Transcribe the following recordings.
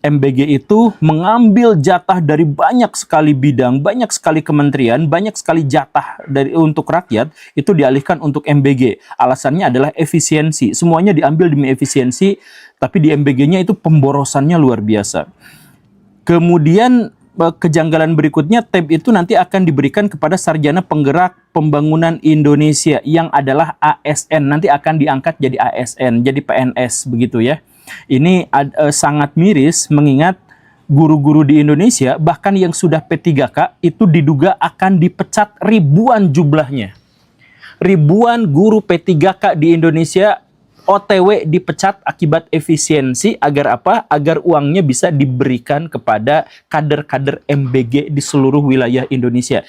MBG itu mengambil jatah dari banyak sekali bidang, banyak sekali kementerian, banyak sekali jatah untuk rakyat, itu dialihkan untuk MBG. Alasannya adalah efisiensi. Semuanya diambil demi efisiensi, tapi di MBG-nya itu pemborosannya luar biasa. Kemudian kejanggalan berikutnya, tab itu nanti akan diberikan kepada Sarjana Penggerak Pembangunan Indonesia yang adalah ASN. Nanti akan diangkat jadi ASN, jadi PNS begitu ya. Ini sangat miris mengingat guru-guru di Indonesia bahkan yang sudah P3K itu diduga akan dipecat ribuan jumlahnya. Ribuan guru P3K di Indonesia OTW dipecat akibat efisiensi. Agar apa? Agar uangnya bisa diberikan kepada kader-kader MBG di seluruh wilayah Indonesia.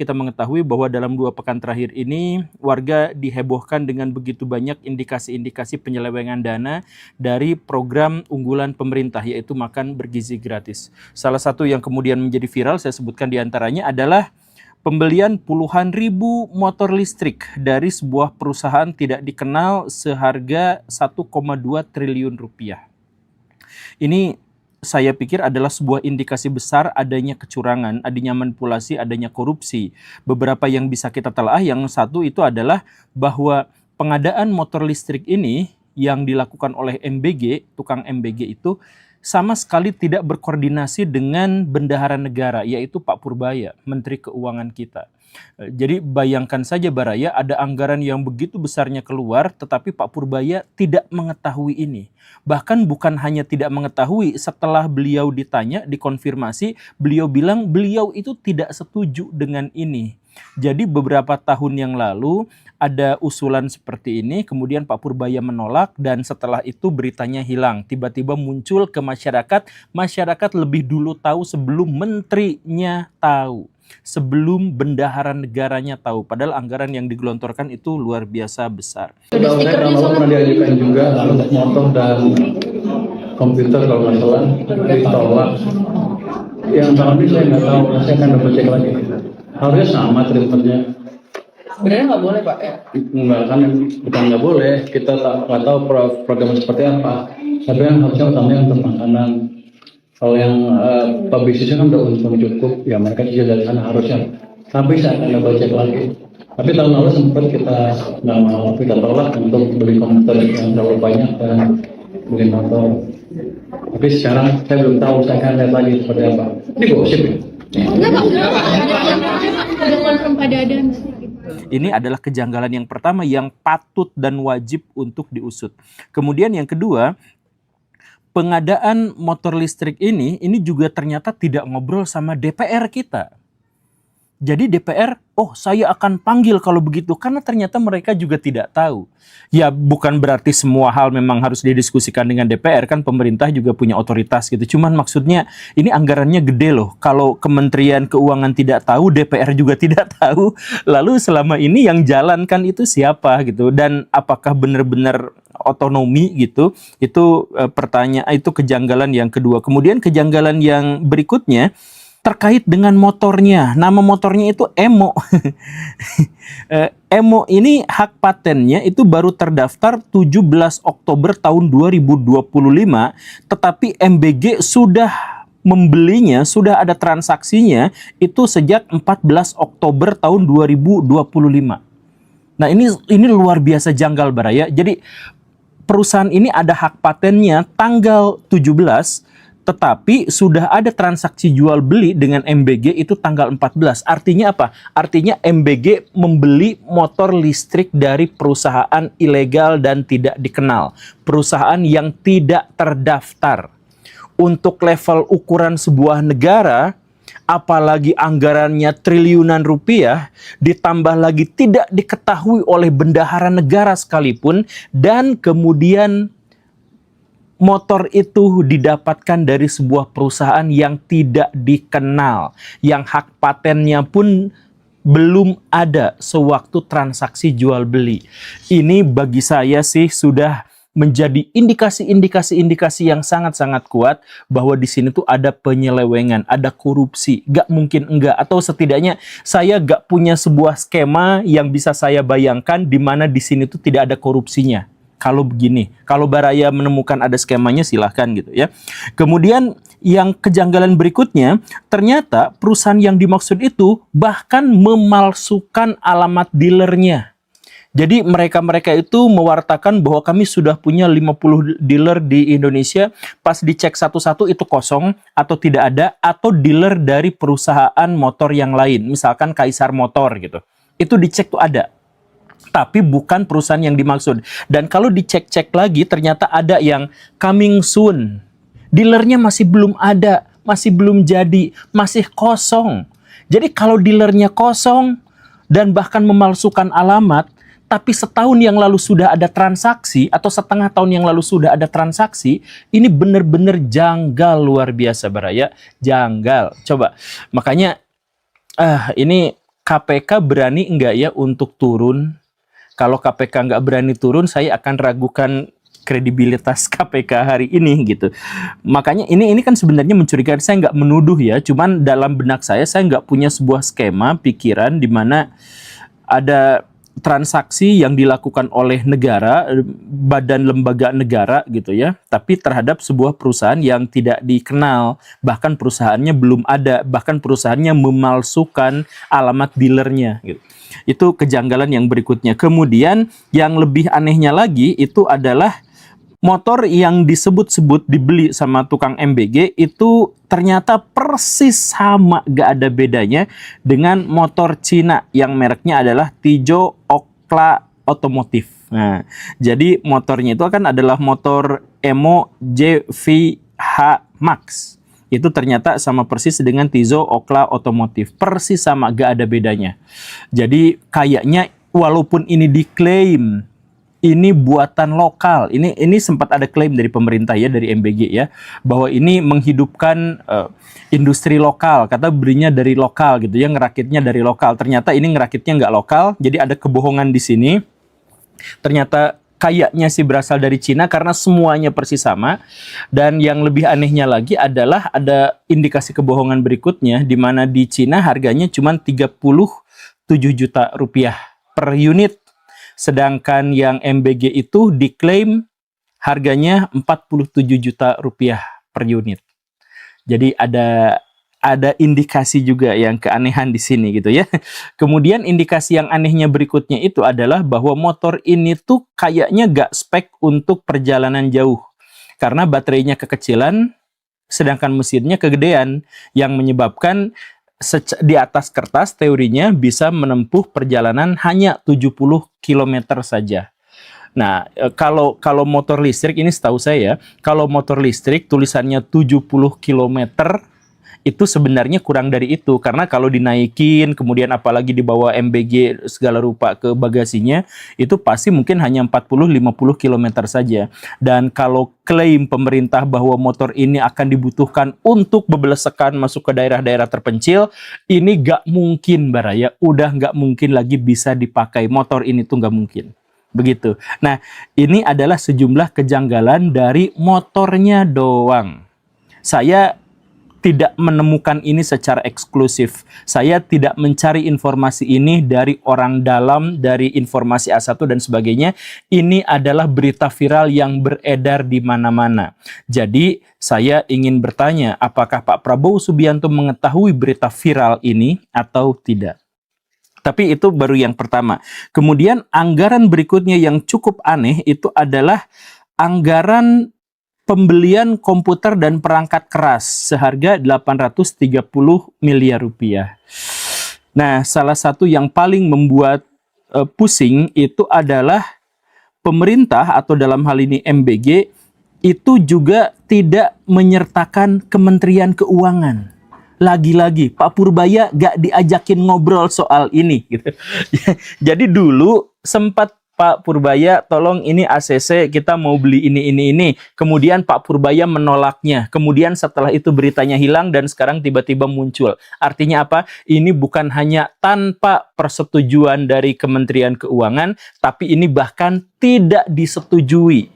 Kita mengetahui bahwa dalam 2 pekan terakhir ini warga dihebohkan dengan begitu banyak indikasi-indikasi penyelewengan dana dari program unggulan pemerintah, yaitu makan bergizi gratis. Salah satu yang kemudian menjadi viral, saya sebutkan diantaranya adalah pembelian puluhan ribu motor listrik dari sebuah perusahaan tidak dikenal seharga 1,2 triliun rupiah. Ini saya pikir adalah sebuah indikasi besar adanya kecurangan, adanya manipulasi, adanya korupsi. Beberapa yang bisa kita telah, yang satu itu adalah bahwa pengadaan motor listrik ini yang dilakukan oleh MBG, tukang MBG itu sama sekali tidak berkoordinasi dengan bendahara negara, yaitu Pak Purbaya, Menteri Keuangan kita. Jadi bayangkan saja Baraya, ada anggaran yang begitu besarnya keluar, tetapi Pak Purbaya tidak mengetahui ini. Bahkan bukan hanya tidak mengetahui, setelah beliau ditanya, dikonfirmasi, beliau bilang beliau itu tidak setuju dengan ini. Jadi beberapa tahun yang lalu ada usulan seperti ini, kemudian Pak Purbaya menolak, dan setelah itu beritanya hilang. Tiba-tiba muncul ke masyarakat, masyarakat lebih dulu tahu sebelum menterinya tahu, sebelum bendahara negaranya tahu. Padahal anggaran yang digelontorkan itu luar biasa besar. Kalau pernah diajukan juga untuk motor dan komputer kalau nggak salah ditolak. Yang terakhir saya nggak tahu, saya akan double cek lagi. Harusnya sama terima-nya. Sebenarnya nggak boleh Pak ya? Enggak kan, bukan nggak boleh. Kita nggak tahu program seperti apa. Tapi yang harusnya utamanya untuk makanan. Kalau yang pebisnisnya kan udah untung cukup, ya mereka juga dari sana harusnya. Tapi saya akan double cek lagi. Tapi tahun lalu sempat kita nggak mau, kita tolak untuk beli komputer yang terlalu banyak dan beli motor. Tapi sekarang saya belum tahu, saya akan lihat lagi seperti apa. Ini gosip ya? Ini adalah kejanggalan yang pertama yang patut dan wajib untuk diusut. Kemudian yang kedua, pengadaan motor listrik ini juga ternyata tidak ngobrol sama DPR kita. Jadi DPR, oh saya akan panggil kalau begitu, karena ternyata mereka juga tidak tahu. Ya bukan berarti semua hal memang harus didiskusikan dengan DPR, kan pemerintah juga punya otoritas gitu. Cuman maksudnya ini anggarannya gede loh. Kalau Kementerian Keuangan tidak tahu, DPR juga tidak tahu. Lalu selama ini yang jalankan itu siapa gitu? Dan apakah benar-benar otonomi gitu? Itu pertanyaan, itu kejanggalan yang kedua. Kemudian kejanggalan yang berikutnya terkait dengan motornya. Nama motornya itu Emo. Emo ini hak patennya itu baru terdaftar 17 Oktober tahun 2025, tetapi MBG sudah membelinya, sudah ada transaksinya itu sejak 14 Oktober tahun 2025. Nah, ini luar biasa janggal Baraya. Jadi perusahaan ini ada hak patennya tanggal 17, tetapi sudah ada transaksi jual beli dengan MBG itu tanggal 14. Artinya apa? Artinya MBG membeli motor listrik dari perusahaan ilegal dan tidak dikenal. Perusahaan yang tidak terdaftar. Untuk level ukuran sebuah negara, apalagi anggarannya triliunan rupiah, ditambah lagi tidak diketahui oleh bendahara negara sekalipun, dan kemudian motor itu didapatkan dari sebuah perusahaan yang tidak dikenal, yang hak patennya pun belum ada sewaktu transaksi jual beli. Ini bagi saya sih sudah menjadi indikasi yang sangat-sangat kuat bahwa di sini tuh ada penyelewengan, ada korupsi. Gak mungkin enggak, atau setidaknya saya gak punya sebuah skema yang bisa saya bayangkan di mana di sini tuh tidak ada korupsinya. kalau begini. Kalau Baraya menemukan ada skemanya silahkan gitu ya. Kemudian yang kejanggalan berikutnya, ternyata perusahaan yang dimaksud itu bahkan memalsukan alamat dealernya. Jadi mereka-mereka itu mewartakan bahwa kami sudah punya 50 dealer di Indonesia, pas dicek satu-satu itu kosong atau tidak ada, atau dealer dari perusahaan motor yang lain, misalkan Kaisar Motor gitu. Itu dicek tuh ada. Tapi bukan perusahaan yang dimaksud. Dan kalau dicek-cek lagi ternyata ada yang coming soon. Dealernya masih belum ada, masih belum jadi, masih kosong. Jadi kalau dealernya kosong dan bahkan memalsukan alamat, tapi setahun yang lalu sudah ada transaksi atau setengah tahun yang lalu sudah ada transaksi, ini benar-benar janggal luar biasa Baraya, janggal. Coba, makanya ini KPK berani enggak ya untuk turun? Kalau KPK nggak berani turun, saya akan ragukan kredibilitas KPK hari ini gitu. Makanya ini kan sebenarnya mencurigakan. Saya nggak menuduh ya, cuman dalam benak saya nggak punya sebuah skema pikiran di mana ada transaksi yang dilakukan oleh negara, badan lembaga negara gitu ya, tapi terhadap sebuah perusahaan yang tidak dikenal, bahkan perusahaannya belum ada, bahkan perusahaannya memalsukan alamat dealernya gitu. Itu kejanggalan yang berikutnya. Kemudian yang lebih anehnya lagi itu adalah motor yang disebut-sebut dibeli sama tukang MBG itu ternyata persis sama, gak ada bedanya dengan motor Cina yang mereknya adalah Tijo Okla Otomotif. Nah, jadi motornya itu kan adalah motor Emo JVH Max. Itu ternyata sama persis dengan Tizo Okla Otomotif. Persis sama, gak ada bedanya. Jadi kayaknya walaupun ini diklaim ini buatan lokal, ini sempat ada klaim dari pemerintah ya, dari MBG ya, bahwa ini menghidupkan industri lokal, kata berinya dari lokal gitu ya, ngerakitnya dari lokal. Ternyata ini ngerakitnya nggak lokal, jadi ada kebohongan di sini. Ternyata kayaknya sih berasal dari Cina karena semuanya persis sama. Dan yang lebih anehnya lagi adalah ada indikasi kebohongan berikutnya, di mana di Cina harganya cuma 37 juta rupiah per unit. Sedangkan yang MBG itu diklaim harganya 47 juta rupiah per unit. Jadi ada indikasi juga yang keanehan di sini gitu ya. Kemudian indikasi yang anehnya berikutnya itu adalah bahwa motor ini tuh kayaknya gak spek untuk perjalanan jauh. Karena baterainya kekecilan, sedangkan mesinnya kegedean, yang menyebabkan di atas kertas teorinya bisa menempuh perjalanan hanya 70 km saja. Nah, kalau motor listrik ini setahu saya, kalau motor listrik tulisannya 70 km itu sebenarnya kurang dari itu, karena kalau dinaikin kemudian apalagi dibawa MBG segala rupa ke bagasinya itu pasti mungkin hanya 40-50 km saja. Dan kalau klaim pemerintah bahwa motor ini akan dibutuhkan untuk bebelesekan masuk ke daerah-daerah terpencil, ini gak mungkin Baraya, udah gak mungkin lagi bisa dipakai motor ini tuh, gak mungkin. Begitu. Nah, ini adalah sejumlah kejanggalan dari motornya doang. Saya tidak menemukan ini secara eksklusif. Saya tidak mencari informasi ini dari orang dalam, dari informasi A1 dan sebagainya. Ini adalah berita viral yang beredar di mana-mana. Jadi, saya ingin bertanya, apakah Pak Prabowo Subianto mengetahui berita viral ini atau tidak? Tapi itu baru yang pertama. Kemudian anggaran berikutnya yang cukup aneh itu adalah anggaran pembelian komputer dan perangkat keras seharga 830 miliar rupiah. Nah, salah satu yang paling membuat pusing itu adalah pemerintah atau dalam hal ini MBG itu juga tidak menyertakan Kementerian Keuangan. Lagi-lagi Pak Purbaya gak diajakin ngobrol soal ini gitu. Jadi dulu sempat Pak Purbaya, tolong ini ACC, kita mau beli ini. Kemudian Pak Purbaya menolaknya. Kemudian setelah itu beritanya hilang dan sekarang tiba-tiba muncul. Artinya apa? Ini bukan hanya tanpa persetujuan dari Kementerian Keuangan, tapi ini bahkan tidak disetujui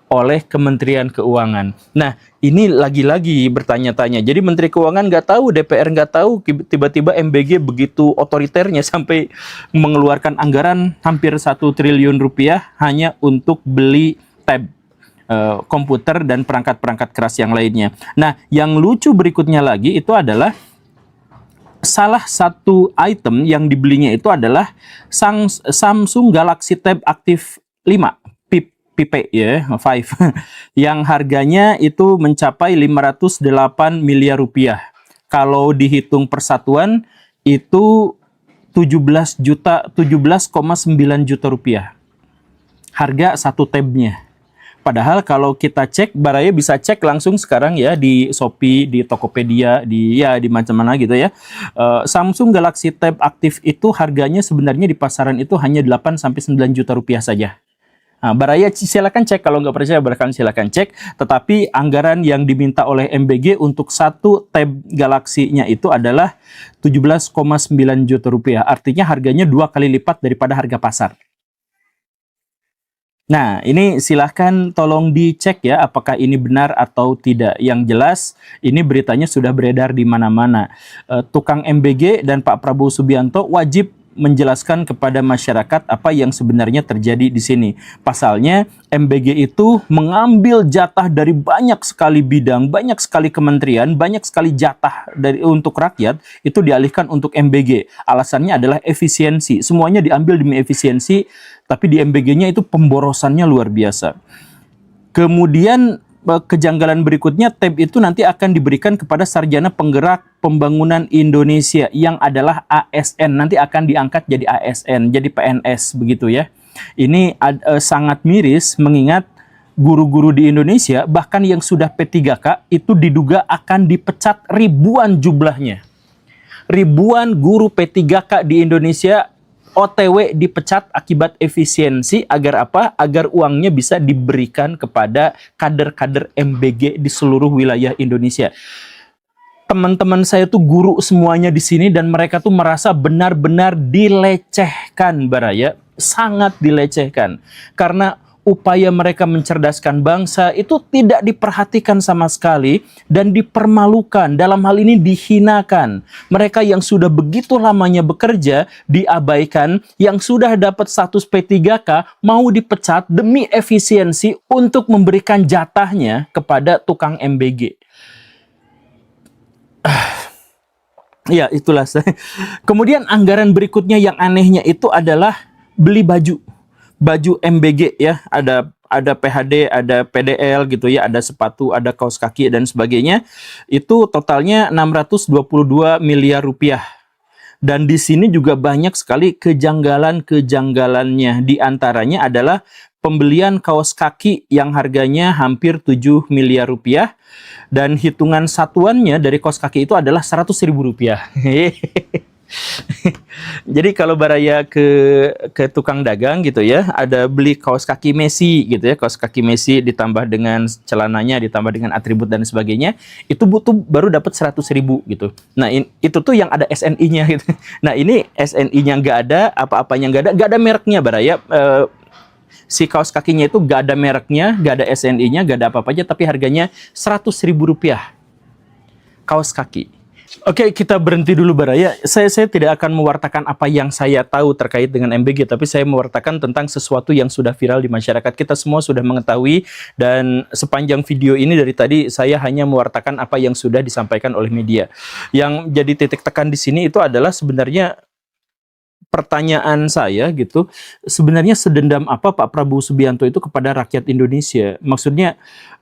oleh Kementerian Keuangan. Nah, ini lagi-lagi bertanya-tanya. Jadi Menteri Keuangan nggak tahu, DPR nggak tahu, tiba-tiba MBG begitu otoriternya sampai mengeluarkan anggaran hampir 1 triliun rupiah hanya untuk beli tab komputer dan perangkat-perangkat keras yang lainnya. Nah, yang lucu berikutnya lagi itu adalah salah satu item yang dibelinya itu adalah Samsung Galaxy Tab Active 5 PP ya, 5 yang harganya itu mencapai 508 miliar rupiah. Kalau dihitung persatuan itu 17,9 juta rupiah. Harga satu tabnya. Padahal kalau kita cek, Baraya bisa cek langsung sekarang ya di Shopee, di Tokopedia, di mana gitu ya. Samsung Galaxy Tab Active itu harganya sebenarnya di pasaran itu hanya 8 sampai 9 juta rupiah saja. Nah, Baraya silakan cek, kalau nggak percaya silakan cek. Tetapi anggaran yang diminta oleh MBG untuk satu tab Galaxy-nya itu adalah 17,9 juta rupiah. Artinya harganya 2 kali lipat daripada harga pasar. Nah, ini silahkan tolong dicek ya, apakah ini benar atau tidak. Yang jelas, ini beritanya sudah beredar di mana-mana. Tukang MBG dan Pak Prabowo Subianto wajib menjelaskan kepada masyarakat apa yang sebenarnya terjadi di sini. Pasalnya, MBG itu mengambil jatah dari banyak sekali bidang, banyak sekali kementerian, banyak sekali jatah untuk rakyat, itu dialihkan untuk MBG. Alasannya adalah efisiensi. Semuanya diambil demi efisiensi, tapi di MBG-nya itu pemborosannya luar biasa. Kemudian kejanggalan berikutnya, tab itu nanti akan diberikan kepada Sarjana Penggerak Pembangunan Indonesia yang adalah ASN, nanti akan diangkat jadi ASN, jadi PNS begitu ya. Ini sangat miris mengingat guru-guru di Indonesia bahkan yang sudah P3K itu diduga akan dipecat ribuan jumlahnya. Ribuan guru P3K di Indonesia OTW dipecat akibat efisiensi. Agar apa? Agar uangnya bisa diberikan kepada kader-kader MBG di seluruh wilayah Indonesia. Teman-teman saya tuh guru semuanya di sini dan mereka tuh merasa benar-benar dilecehkan, Baraya. Sangat dilecehkan. Karena upaya mereka mencerdaskan bangsa itu tidak diperhatikan sama sekali dan dipermalukan, dalam hal ini dihinakan. Mereka yang sudah begitu lamanya bekerja diabaikan, yang sudah dapat status P3K mau dipecat demi efisiensi untuk memberikan jatahnya kepada tukang MBG. Ya, itulah. Kemudian anggaran berikutnya yang anehnya itu adalah beli baju MBG ya, ada PHD, ada PDL gitu ya, ada sepatu, ada kaos kaki dan sebagainya. Itu totalnya 622 miliar rupiah. Dan di sini juga banyak sekali kejanggalan-kejanggalannya. Di antaranya adalah pembelian kaos kaki yang harganya hampir 7 miliar rupiah. Dan hitungan satuannya dari kaos kaki itu adalah 100.000 rupiah. Jadi kalau Baraya ke tukang dagang gitu ya, ada beli kaos kaki Messi gitu ya, kaos kaki Messi ditambah dengan celananya, ditambah dengan atribut dan sebagainya, itu butuh baru dapat 100.000 gitu. Nah itu tuh yang ada SNI-nya gitu. Nah ini SNI-nya nggak ada, apa-apanya nggak ada mereknya Baraya. Si kaos kakinya itu nggak ada mereknya, nggak ada SNI-nya, nggak ada apa-apanya, tapi harganya 100.000 rupiah kaos kaki. Oke, kita berhenti dulu Baraya. Saya tidak akan mewartakan apa yang saya tahu terkait dengan MBG, tapi saya mewartakan tentang sesuatu yang sudah viral di masyarakat. Kita semua sudah mengetahui, dan sepanjang video ini dari tadi saya hanya mewartakan apa yang sudah disampaikan oleh media. Yang jadi titik tekan di sini itu adalah sebenarnya pertanyaan saya gitu, sebenarnya sedendam apa Pak Prabowo Subianto itu kepada rakyat Indonesia? Maksudnya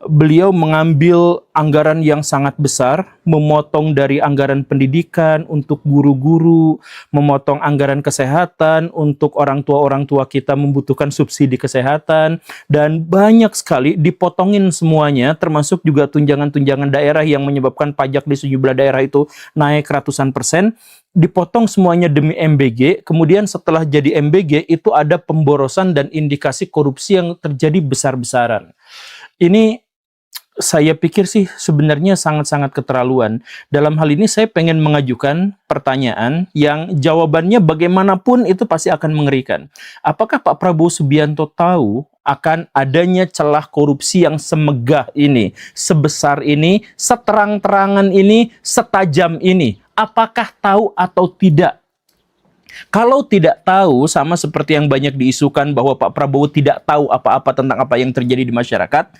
beliau mengambil anggaran yang sangat besar, memotong dari anggaran pendidikan untuk guru-guru, memotong anggaran kesehatan untuk orang tua kita membutuhkan subsidi kesehatan, dan banyak sekali dipotongin semuanya, termasuk juga tunjangan-tunjangan daerah yang menyebabkan pajak di sejumlah daerah itu naik ratusan %. Dipotong semuanya demi MBG, kemudian setelah jadi MBG itu ada pemborosan dan indikasi korupsi yang terjadi besar-besaran. Ini saya pikir sih sebenarnya sangat-sangat keterlaluan. Dalam hal ini saya pengen mengajukan pertanyaan yang jawabannya bagaimanapun itu pasti akan mengerikan. Apakah Pak Prabowo Subianto tahu akan adanya celah korupsi yang semegah ini, sebesar ini, seterang-terangan ini, setajam ini? Apakah tahu atau tidak? Kalau tidak tahu, sama seperti yang banyak diisukan bahwa Pak Prabowo tidak tahu apa-apa tentang apa yang terjadi di masyarakat,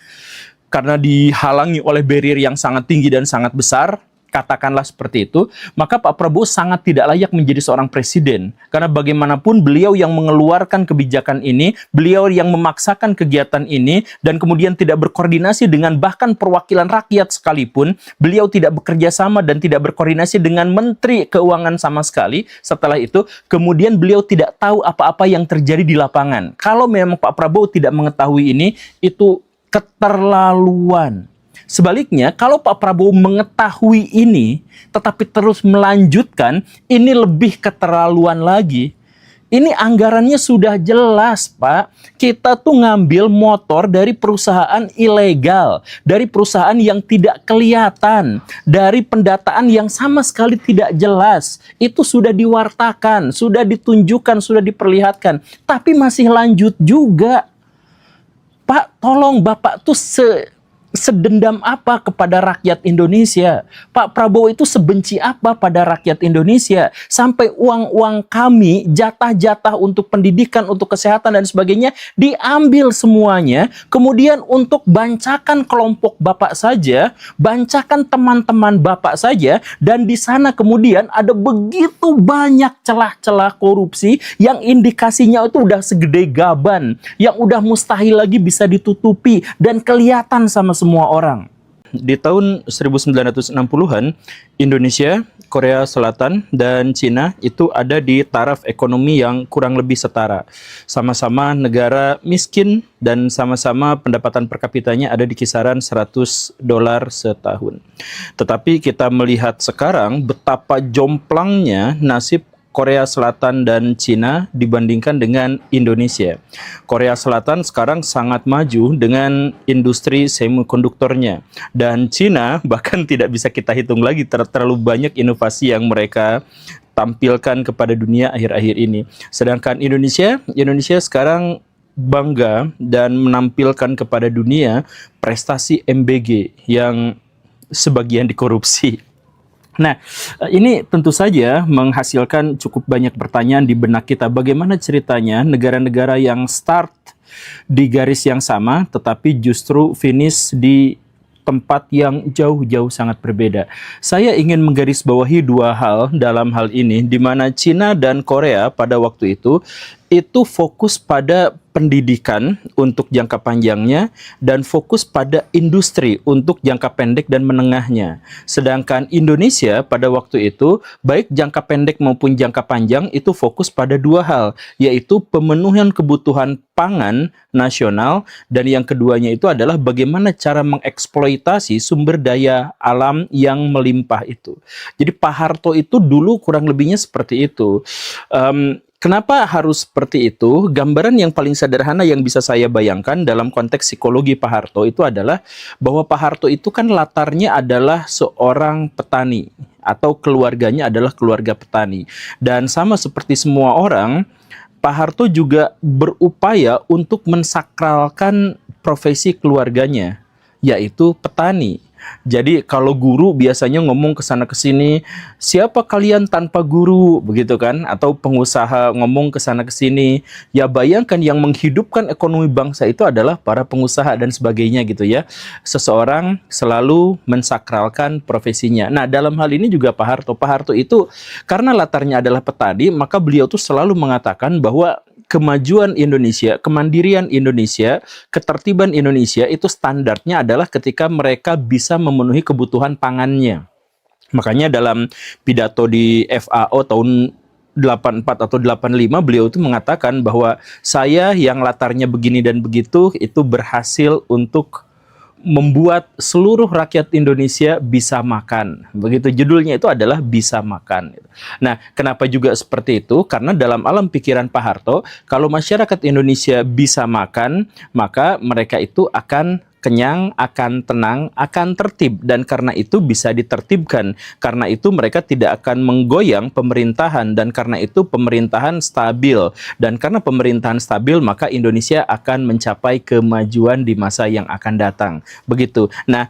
karena dihalangi oleh barrier yang sangat tinggi dan sangat besar, katakanlah seperti itu, maka Pak Prabowo sangat tidak layak menjadi seorang presiden. Karena bagaimanapun beliau yang mengeluarkan kebijakan ini, beliau yang memaksakan kegiatan ini, dan kemudian tidak berkoordinasi dengan bahkan perwakilan rakyat sekalipun, beliau tidak bekerja sama dan tidak berkoordinasi dengan Menteri Keuangan sama sekali. Setelah itu, kemudian beliau tidak tahu apa-apa yang terjadi di lapangan. Kalau memang Pak Prabowo tidak mengetahui ini, itu keterlaluan. Sebaliknya, kalau Pak Prabowo mengetahui ini, tetapi terus melanjutkan, ini lebih keterlaluan lagi. Ini anggarannya sudah jelas, Pak. Kita tuh ngambil motor dari perusahaan ilegal, dari perusahaan yang tidak kelihatan, dari pendataan yang sama sekali tidak jelas. Itu sudah diwartakan, sudah ditunjukkan, sudah diperlihatkan. Tapi masih lanjut juga. Pak, tolong Bapak tuh sedendam apa kepada rakyat Indonesia? Pak Prabowo itu sebenci apa pada rakyat Indonesia? Sampai uang-uang kami, jatah-jatah untuk pendidikan, untuk kesehatan dan sebagainya diambil semuanya. Kemudian untuk bancakan kelompok Bapak saja, bancakan teman-teman Bapak saja, dan di sana kemudian ada begitu banyak celah-celah korupsi yang indikasinya itu udah segede gaban, yang udah mustahil lagi bisa ditutupi dan kelihatan sama semua orang. Di tahun 1960-an, Indonesia, Korea Selatan, dan Cina itu ada di taraf ekonomi yang kurang lebih setara. Sama-sama negara miskin dan sama-sama pendapatan per kapitanya ada di kisaran $100 setahun. Tetapi kita melihat sekarang betapa jomplangnya nasib Korea Selatan dan Cina dibandingkan dengan Indonesia. Korea Selatan sekarang sangat maju dengan industri semikonduktornya. Dan Cina bahkan tidak bisa kita hitung lagi, terlalu banyak inovasi yang mereka tampilkan kepada dunia akhir-akhir ini. Sedangkan Indonesia sekarang bangga dan menampilkan kepada dunia prestasi MBG yang sebagian dikorupsi. Nah, ini tentu saja menghasilkan cukup banyak pertanyaan di benak kita. Bagaimana ceritanya negara-negara yang start di garis yang sama, tetapi justru finish di tempat yang jauh-jauh sangat berbeda. Saya ingin menggarisbawahi dua hal dalam hal ini, di mana Cina dan Korea pada waktu itu fokus pada pendidikan untuk jangka panjangnya dan fokus pada industri untuk jangka pendek dan menengahnya. Sedangkan Indonesia pada waktu itu baik jangka pendek maupun jangka panjang itu fokus pada dua hal, yaitu pemenuhan kebutuhan pangan nasional dan yang keduanya itu adalah bagaimana cara mengeksploitasi sumber daya alam yang melimpah itu. Jadi Pak Harto itu dulu kurang lebihnya seperti itu. Kenapa harus seperti itu? Gambaran yang paling sederhana yang bisa saya bayangkan dalam konteks psikologi Pak Harto itu adalah bahwa Pak Harto itu kan latarnya adalah seorang petani atau keluarganya adalah keluarga petani. Dan sama seperti semua orang, Pak Harto juga berupaya untuk mensakralkan profesi keluarganya, yaitu petani. Jadi kalau guru biasanya ngomong ke sana ke sini, siapa kalian tanpa guru, begitu kan? Atau pengusaha ngomong ke sana ke sini. Ya bayangkan yang menghidupkan ekonomi bangsa itu adalah para pengusaha dan sebagainya gitu ya. Seseorang selalu mensakralkan profesinya. Nah, dalam hal ini juga Pak Harto itu karena latarnya adalah petani, maka beliau tuh selalu mengatakan bahwa kemajuan Indonesia, kemandirian Indonesia, ketertiban Indonesia itu standarnya adalah ketika mereka bisa memenuhi kebutuhan pangannya. Makanya dalam pidato di FAO tahun 84 atau 85 beliau itu mengatakan bahwa saya yang latarnya begini dan begitu itu berhasil untuk membuat seluruh rakyat Indonesia bisa makan. Begitu judulnya itu adalah bisa makan. Nah, kenapa juga seperti itu? Karena dalam alam pikiran Pak Harto, kalau masyarakat Indonesia bisa makan, maka mereka itu akan kenyang, akan tenang, akan tertib, dan karena itu bisa ditertibkan. Karena itu mereka tidak akan menggoyang pemerintahan, dan karena itu pemerintahan stabil. Dan karena pemerintahan stabil, maka Indonesia akan mencapai kemajuan di masa yang akan datang. Begitu. Nah,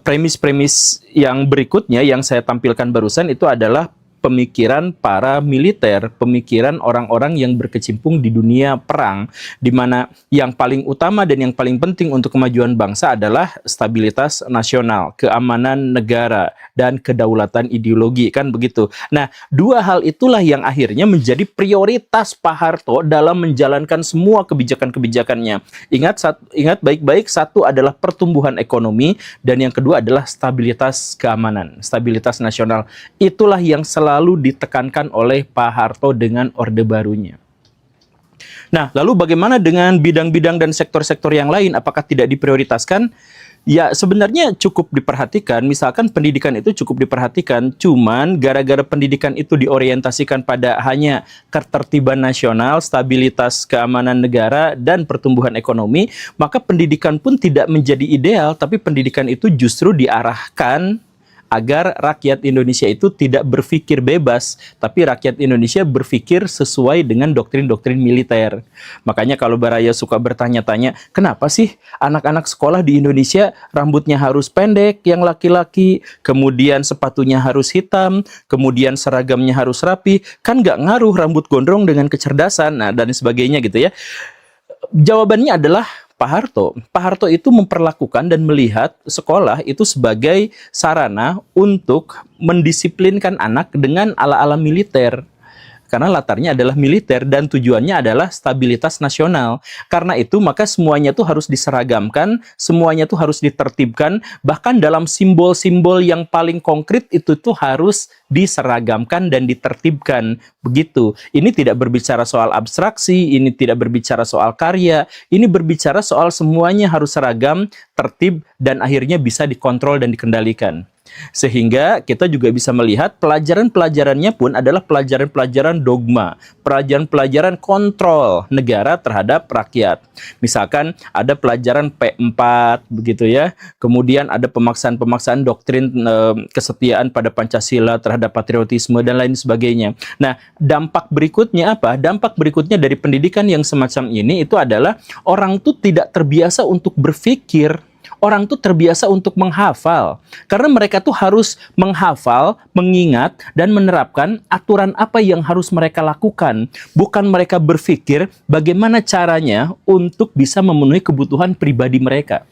premis-premis yang berikutnya yang saya tampilkan barusan itu adalah pemikiran para militer, pemikiran orang-orang yang berkecimpung di dunia perang, di mana yang paling utama dan yang paling penting untuk kemajuan bangsa adalah stabilitas nasional, keamanan negara, dan kedaulatan ideologi, kan begitu. Nah, dua hal itulah yang akhirnya menjadi prioritas Pak Harto dalam menjalankan semua kebijakan-kebijakannya. Ingat baik-baik, satu adalah pertumbuhan ekonomi, dan yang kedua adalah stabilitas keamanan, stabilitas nasional. Itulah yang selalu ditekankan oleh Pak Harto dengan Orde Barunya. Nah, lalu bagaimana dengan bidang-bidang dan sektor-sektor yang lain? Apakah tidak diprioritaskan? Ya, sebenarnya cukup diperhatikan. Misalkan pendidikan itu cukup diperhatikan, cuman gara-gara pendidikan itu diorientasikan pada hanya ketertiban nasional, stabilitas keamanan negara, dan pertumbuhan ekonomi, maka pendidikan pun tidak menjadi ideal, tapi pendidikan itu justru diarahkan agar rakyat Indonesia itu tidak berpikir bebas, tapi rakyat Indonesia berpikir sesuai dengan doktrin-doktrin militer. Makanya kalau Baraya suka bertanya-tanya, kenapa sih anak-anak sekolah di Indonesia rambutnya harus pendek yang laki-laki, kemudian sepatunya harus hitam, kemudian seragamnya harus rapi, kan nggak ngaruh rambut gondrong dengan kecerdasan, nah dan sebagainya gitu ya. Jawabannya adalah Pak Harto. Pak Harto itu memperlakukan dan melihat sekolah itu sebagai sarana untuk mendisiplinkan anak dengan ala-ala militer. Karena latarnya adalah militer dan tujuannya adalah stabilitas nasional. Karena itu maka semuanya tuh harus diseragamkan, semuanya tuh harus ditertibkan, bahkan dalam simbol-simbol yang paling konkret itu tuh harus diseragamkan dan ditertibkan. Begitu. Ini tidak berbicara soal abstraksi, ini tidak berbicara soal karya, ini berbicara soal semuanya harus seragam, tertib, dan akhirnya bisa dikontrol dan dikendalikan. Sehingga kita juga bisa melihat pelajaran-pelajarannya pun adalah pelajaran-pelajaran dogma, pelajaran-pelajaran kontrol negara terhadap rakyat. Misalkan ada pelajaran P4 begitu ya. Kemudian ada pemaksaan-pemaksaan doktrin kesetiaan pada Pancasila terhadap patriotisme dan lain sebagainya. Nah, dampak berikutnya apa? Dampak berikutnya dari pendidikan yang semacam ini itu adalah orang tuh tidak terbiasa untuk berpikir. Orang tuh terbiasa untuk menghafal. Karena mereka tuh harus menghafal, mengingat, dan menerapkan aturan apa yang harus mereka lakukan. Bukan mereka berpikir bagaimana caranya untuk bisa memenuhi kebutuhan pribadi mereka.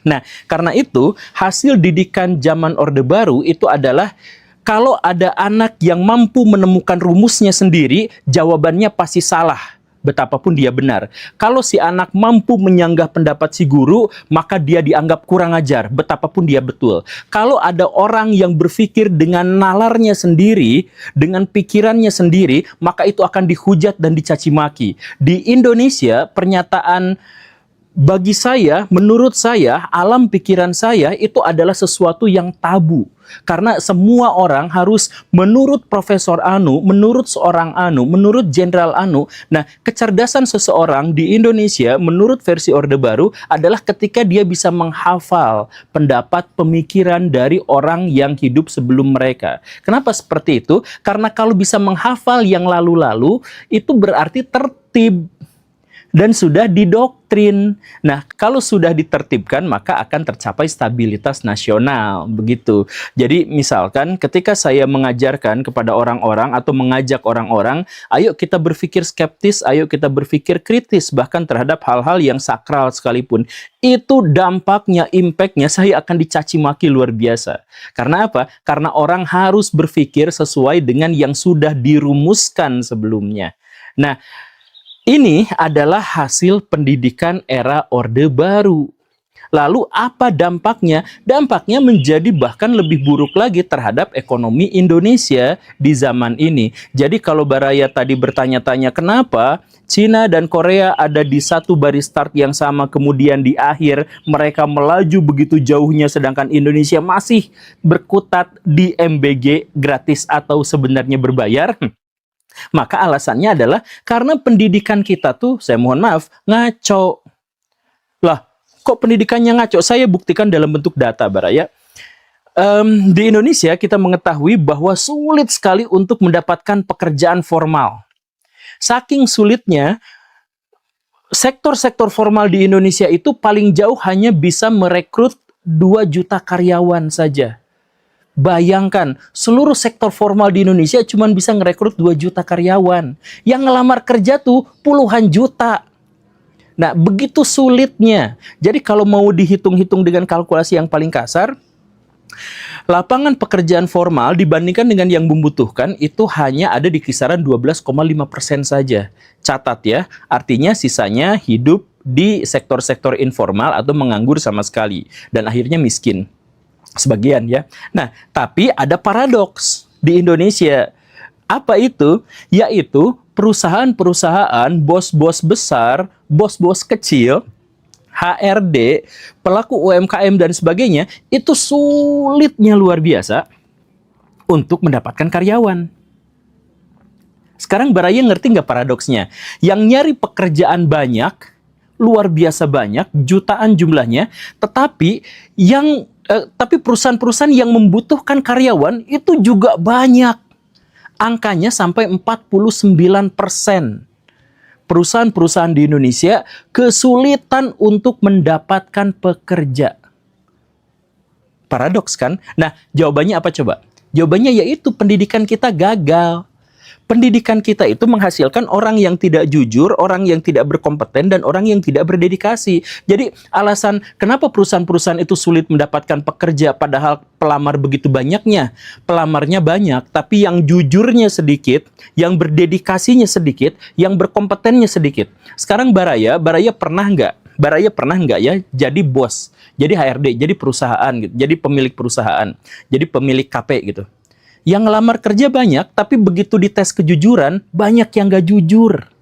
Nah, karena itu hasil didikan zaman Orde Baru itu adalah kalau ada anak yang mampu menemukan rumusnya sendiri, jawabannya pasti salah. Betapapun dia benar. Kalau si anak mampu menyanggah pendapat si guru, maka dia dianggap kurang ajar, betapapun dia betul. Kalau ada orang yang berpikir dengan nalarnya sendiri, dengan pikirannya sendiri, maka itu akan dihujat dan dicaci maki. Di Indonesia, pernyataan bagi saya, menurut saya, alam pikiran saya itu adalah sesuatu yang tabu. Karena semua orang harus menurut Profesor Anu, menurut seorang Anu, menurut Jenderal Anu. Nah, kecerdasan seseorang di Indonesia menurut versi Orde Baru adalah ketika dia bisa menghafal pendapat pemikiran dari orang yang hidup sebelum mereka. Kenapa seperti itu? Karena kalau bisa menghafal yang lalu-lalu, itu berarti tertib. Dan sudah didoktrin. Nah, kalau sudah ditertibkan, maka akan tercapai stabilitas nasional. Begitu. Jadi, misalkan ketika saya mengajarkan kepada orang-orang atau mengajak orang-orang, ayo kita berpikir skeptis, ayo kita berpikir kritis, bahkan terhadap hal-hal yang sakral sekalipun. Itu dampaknya, impactnya, saya akan dicaci maki luar biasa. Karena apa? Karena orang harus berpikir sesuai dengan yang sudah dirumuskan sebelumnya. Nah, ini adalah hasil pendidikan era Orde Baru. Lalu apa dampaknya? Dampaknya menjadi bahkan lebih buruk lagi terhadap ekonomi Indonesia di zaman ini. Jadi kalau Baraya tadi bertanya-tanya kenapa Cina dan Korea ada di satu baris start yang sama, kemudian di akhir mereka melaju begitu jauhnya sedangkan Indonesia masih berkutat di MBG gratis atau sebenarnya berbayar. Maka alasannya adalah karena pendidikan kita tuh, saya mohon maaf, ngaco. Lah, kok pendidikannya ngaco? Saya buktikan dalam bentuk data, Baraya. Di Indonesia kita mengetahui bahwa sulit sekali untuk mendapatkan pekerjaan formal. Saking sulitnya, sektor-sektor formal di Indonesia itu paling jauh hanya bisa merekrut 2 juta karyawan saja. Bayangkan, seluruh sektor formal di Indonesia cuma bisa ngerekrut 2 juta karyawan. Yang ngelamar kerja tuh puluhan juta. Nah, begitu sulitnya. Jadi kalau mau dihitung-hitung dengan kalkulasi yang paling kasar, lapangan pekerjaan formal dibandingkan dengan yang membutuhkan itu hanya ada di kisaran 12,5% saja. Catat ya, artinya sisanya hidup di sektor-sektor informal atau menganggur sama sekali. Dan akhirnya miskin. Sebagian ya. Nah, tapi ada paradoks di Indonesia. Apa itu? Yaitu perusahaan-perusahaan, bos-bos besar, bos-bos kecil, HRD, pelaku UMKM dan sebagainya, itu sulitnya luar biasa untuk mendapatkan karyawan. Sekarang Baraya ngerti nggak paradoksnya? Yang nyari pekerjaan banyak, luar biasa banyak, jutaan jumlahnya, tetapi perusahaan-perusahaan yang membutuhkan karyawan itu juga banyak. Angkanya sampai 49%. Perusahaan-perusahaan di Indonesia kesulitan untuk mendapatkan pekerja. Paradoks kan? Nah, jawabannya apa coba? Jawabannya yaitu pendidikan kita gagal. Pendidikan kita itu menghasilkan orang yang tidak jujur, orang yang tidak berkompeten, dan orang yang tidak berdedikasi. Jadi alasan kenapa perusahaan-perusahaan itu sulit mendapatkan pekerja padahal pelamar begitu banyaknya. Pelamarnya banyak, tapi yang jujurnya sedikit, yang berdedikasinya sedikit, yang berkompetennya sedikit. Sekarang Baraya pernah nggak ya jadi bos, jadi HRD, jadi perusahaan gitu, jadi pemilik perusahaan, jadi pemilik KP gitu. Yang ngelamar kerja banyak, tapi begitu dites kejujuran, banyak yang gak jujur.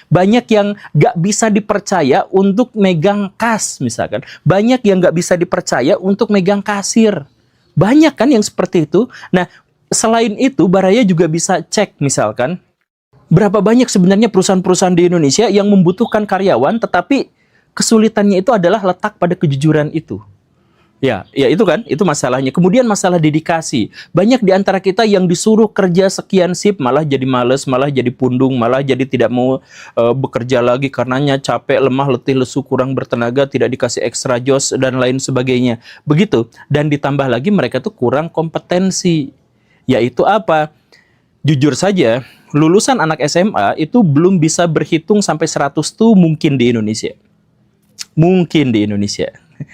Banyak yang gak bisa dipercaya untuk megang kas, misalkan. Banyak yang gak bisa dipercaya untuk megang kasir. Banyak kan yang seperti itu. Nah, selain itu, Baraya juga bisa cek, misalkan, berapa banyak sebenarnya perusahaan-perusahaan di Indonesia yang membutuhkan karyawan, tetapi kesulitannya itu adalah letak pada kejujuran itu. Ya itu kan, itu masalahnya. Kemudian masalah dedikasi. Banyak di antara kita yang disuruh kerja sekian shift, malah jadi males, malah jadi pundung, malah jadi tidak mau bekerja lagi karenanya capek, lemah, letih, lesu, kurang bertenaga, tidak dikasih extra job, dan lain sebagainya. Begitu. Dan ditambah lagi mereka tuh kurang kompetensi. Yaitu apa? Jujur saja, lulusan anak SMA itu belum bisa berhitung sampai 100 tuh mungkin di Indonesia. Mungkin di Indonesia.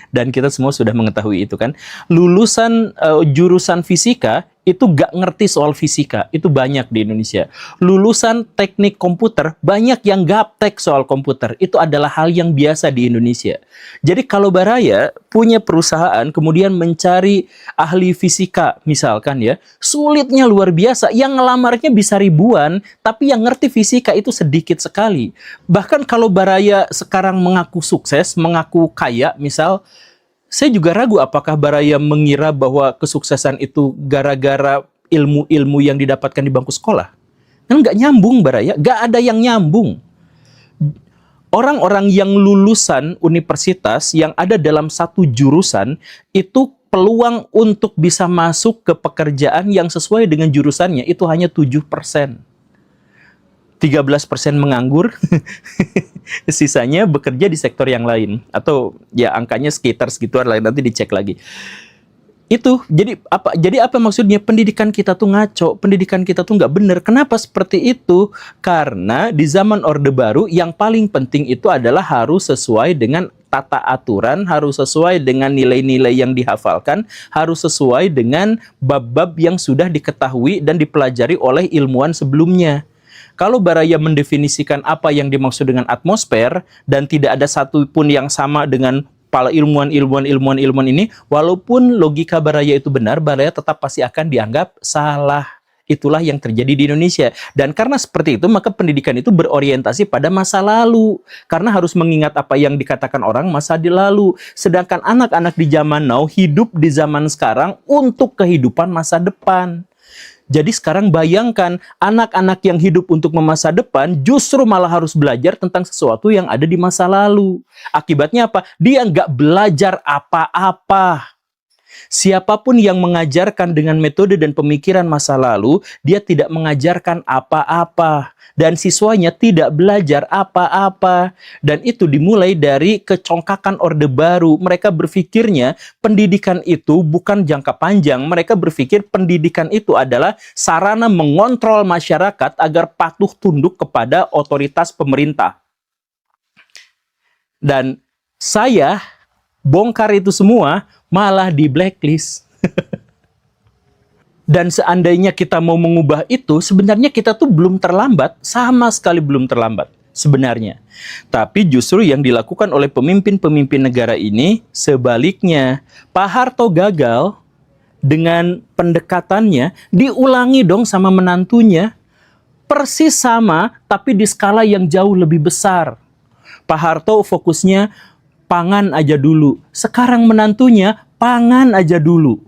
Dan kita semua sudah mengetahui itu kan. Lulusan jurusan fisika itu gak ngerti soal fisika. Itu banyak di Indonesia. Lulusan teknik komputer, banyak yang gaptek soal komputer. Itu adalah hal yang biasa di Indonesia. Jadi kalau Baraya punya perusahaan, kemudian mencari ahli fisika misalkan ya, sulitnya luar biasa. Yang ngelamarnya bisa ribuan, tapi yang ngerti fisika itu sedikit sekali. Bahkan kalau Baraya sekarang mengaku sukses, mengaku kaya misal, saya juga ragu apakah Baraya mengira bahwa kesuksesan itu gara-gara ilmu-ilmu yang didapatkan di bangku sekolah. Kan nggak nyambung Baraya, nggak ada yang nyambung. Orang-orang yang lulusan universitas yang ada dalam satu jurusan, itu peluang untuk bisa masuk ke pekerjaan yang sesuai dengan jurusannya itu hanya 7%. 13% menganggur, sisanya bekerja di sektor yang lain. Atau ya angkanya sekitar segituan lah, nanti dicek lagi. Itu, jadi apa maksudnya? Pendidikan kita tuh ngaco, pendidikan kita tuh nggak bener. Kenapa seperti itu? Karena di zaman Orde Baru, yang paling penting itu adalah harus sesuai dengan tata aturan, harus sesuai dengan nilai-nilai yang dihafalkan, harus sesuai dengan bab-bab yang sudah diketahui dan dipelajari oleh ilmuwan sebelumnya. Kalau Baraya mendefinisikan apa yang dimaksud dengan atmosfer dan tidak ada satupun yang sama dengan para ilmuwan ini, walaupun logika Baraya itu benar, Baraya tetap pasti akan dianggap salah. Itulah yang terjadi di Indonesia. Dan karena seperti itu, maka pendidikan itu berorientasi pada masa lalu. Karena harus mengingat apa yang dikatakan orang masa di lalu. Sedangkan anak-anak di zaman now hidup di zaman sekarang untuk kehidupan masa depan. Jadi sekarang bayangkan anak-anak yang hidup untuk masa depan justru malah harus belajar tentang sesuatu yang ada di masa lalu. Akibatnya apa? Dia nggak belajar apa-apa. Siapapun yang mengajarkan dengan metode dan pemikiran masa lalu, dia tidak mengajarkan apa-apa. Dan siswanya tidak belajar apa-apa. Dan itu dimulai dari kecongkakan Orde Baru. Mereka berpikirnya pendidikan itu bukan jangka panjang. Mereka berpikir pendidikan itu adalah sarana mengontrol masyarakat agar patuh tunduk kepada otoritas pemerintah. Dan saya bongkar itu semua malah di blacklist. Dan seandainya kita mau mengubah itu, sebenarnya kita tuh belum terlambat, sama sekali belum terlambat sebenarnya. Tapi justru yang dilakukan oleh pemimpin-pemimpin negara ini sebaliknya. Pak Harto gagal dengan pendekatannya, diulangi dong sama menantunya. Persis sama, tapi di skala yang jauh lebih besar. Pak Harto fokusnya pangan aja dulu. Sekarang menantunya pangan aja dulu.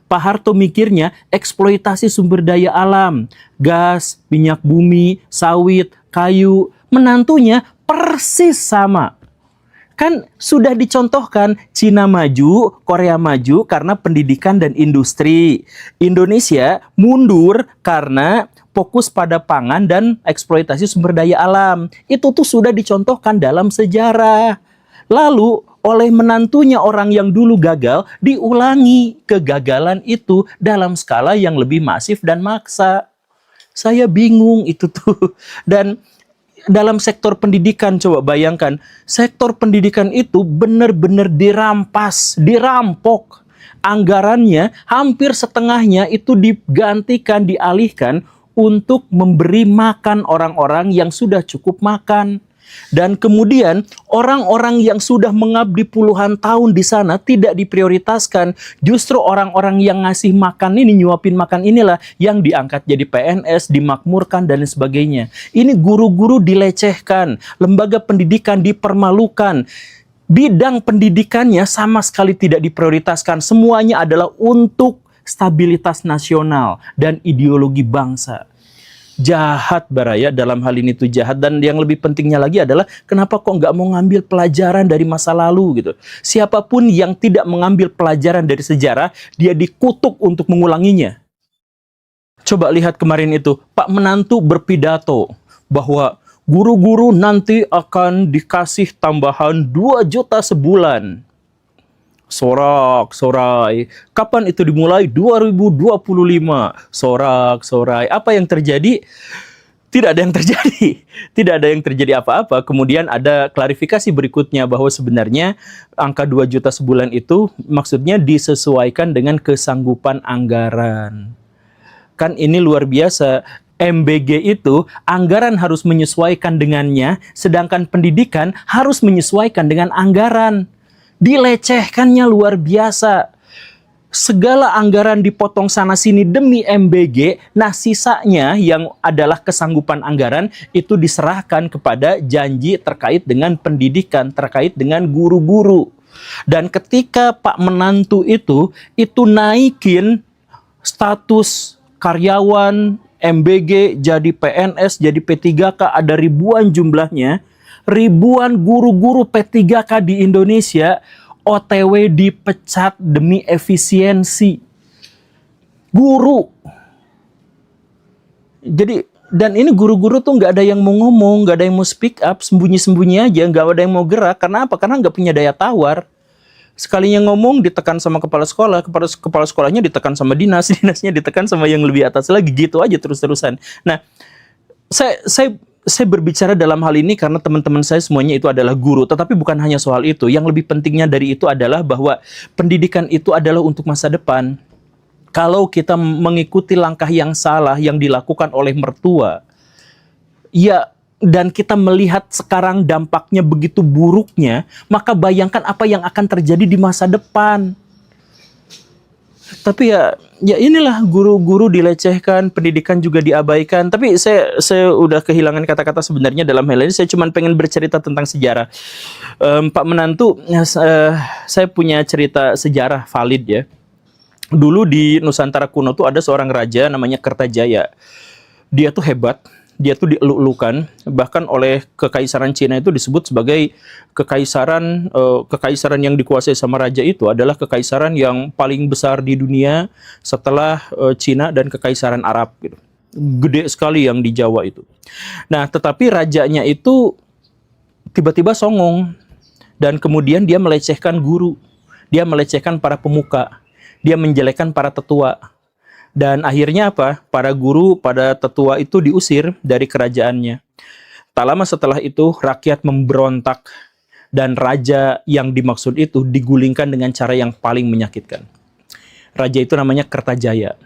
Pak Harto mikirnya eksploitasi sumber daya alam, gas, minyak bumi, sawit, kayu. Menantunya persis sama. Kan sudah dicontohkan Cina maju, Korea maju karena pendidikan dan industri. Indonesia mundur karena fokus pada pangan dan eksploitasi sumber daya alam. Itu tuh sudah dicontohkan dalam sejarah. Lalu oleh menantunya orang yang dulu gagal, diulangi kegagalan itu dalam skala yang lebih masif dan maksa. Saya bingung itu tuh. Dan dalam sektor pendidikan, coba bayangkan, sektor pendidikan itu benar-benar dirampas, dirampok. Anggarannya hampir setengahnya itu digantikan, dialihkan untuk memberi makan orang-orang yang sudah cukup makan. Dan kemudian orang-orang yang sudah mengabdi puluhan tahun di sana tidak diprioritaskan. Justru orang-orang yang ngasih makan ini, nyuapin makan inilah yang diangkat jadi PNS, dimakmurkan dan sebagainya. Ini guru-guru dilecehkan, lembaga pendidikan dipermalukan. Bidang pendidikannya sama sekali tidak diprioritaskan. Semuanya adalah untuk stabilitas nasional dan ideologi bangsa. Jahat Baraya, dalam hal ini tuh jahat. Dan yang lebih pentingnya lagi adalah kenapa kok nggak mau ngambil pelajaran dari masa lalu gitu. Siapapun yang tidak mengambil pelajaran dari sejarah, dia dikutuk untuk mengulanginya. Coba lihat kemarin itu, Pak Menantu berpidato bahwa guru-guru nanti akan dikasih tambahan 2 juta sebulan. Sorak-sorai. Kapan itu dimulai? 2025. Sorak-sorai. Apa yang terjadi? Tidak ada yang terjadi. Tidak ada yang terjadi apa-apa. Kemudian ada klarifikasi berikutnya bahwa sebenarnya angka 2 juta sebulan itu maksudnya disesuaikan dengan kesanggupan anggaran. Kan ini luar biasa. MBG itu anggaran harus menyesuaikan dengannya, sedangkan pendidikan harus menyesuaikan dengan anggaran. Dilecehkannya luar biasa. Segala anggaran dipotong sana sini demi MBG. Nah sisanya yang adalah kesanggupan anggaran itu diserahkan kepada janji terkait dengan pendidikan, terkait dengan guru-guru. Dan ketika Pak Menantu itu naikin status karyawan MBG jadi PNS, jadi P3K, ada ribuan jumlahnya. Ribuan guru-guru P3K di Indonesia OTW dipecat demi efisiensi. Guru. Jadi, dan ini guru-guru tuh nggak ada yang mau ngomong, nggak ada yang mau speak up, sembunyi-sembunyi aja, nggak ada yang mau gerak. Karena apa? Karena nggak punya daya tawar. Sekalinya ngomong ditekan sama kepala sekolah, kepala sekolahnya ditekan sama dinas, dinasnya ditekan sama yang lebih atas lagi, gitu aja terus-terusan. Nah, saya berbicara dalam hal ini karena teman-teman saya semuanya itu adalah guru. Tetapi bukan hanya soal itu. Yang lebih pentingnya dari itu adalah bahwa pendidikan itu adalah untuk masa depan. Kalau kita mengikuti langkah yang salah yang dilakukan oleh mertua, ya, dan kita melihat sekarang dampaknya begitu buruknya, maka bayangkan apa yang akan terjadi di masa depan. Tapi ya inilah, guru-guru dilecehkan, pendidikan juga diabaikan. Tapi saya udah kehilangan kata-kata sebenarnya dalam hal ini. Saya cuma pengen bercerita tentang sejarah. Pak Menantu, saya punya cerita sejarah valid ya. Dulu di Nusantara kuno tuh ada seorang raja namanya Kertajaya. Dia tuh hebat, dia tuh dieluk-elukan, bahkan oleh kekaisaran Cina itu disebut sebagai kekaisaran yang dikuasai sama raja itu adalah kekaisaran yang paling besar di dunia setelah Cina dan kekaisaran Arab gitu. Gede sekali yang di Jawa itu. Nah, tetapi rajanya itu tiba-tiba songong dan kemudian dia melecehkan guru, dia melecehkan para pemuka, dia menjelekkan para tetua. Dan akhirnya apa? Para guru, para tetua itu diusir dari kerajaannya. Tak lama setelah itu rakyat memberontak dan raja yang dimaksud itu digulingkan dengan cara yang paling menyakitkan. Raja itu namanya Kertajaya.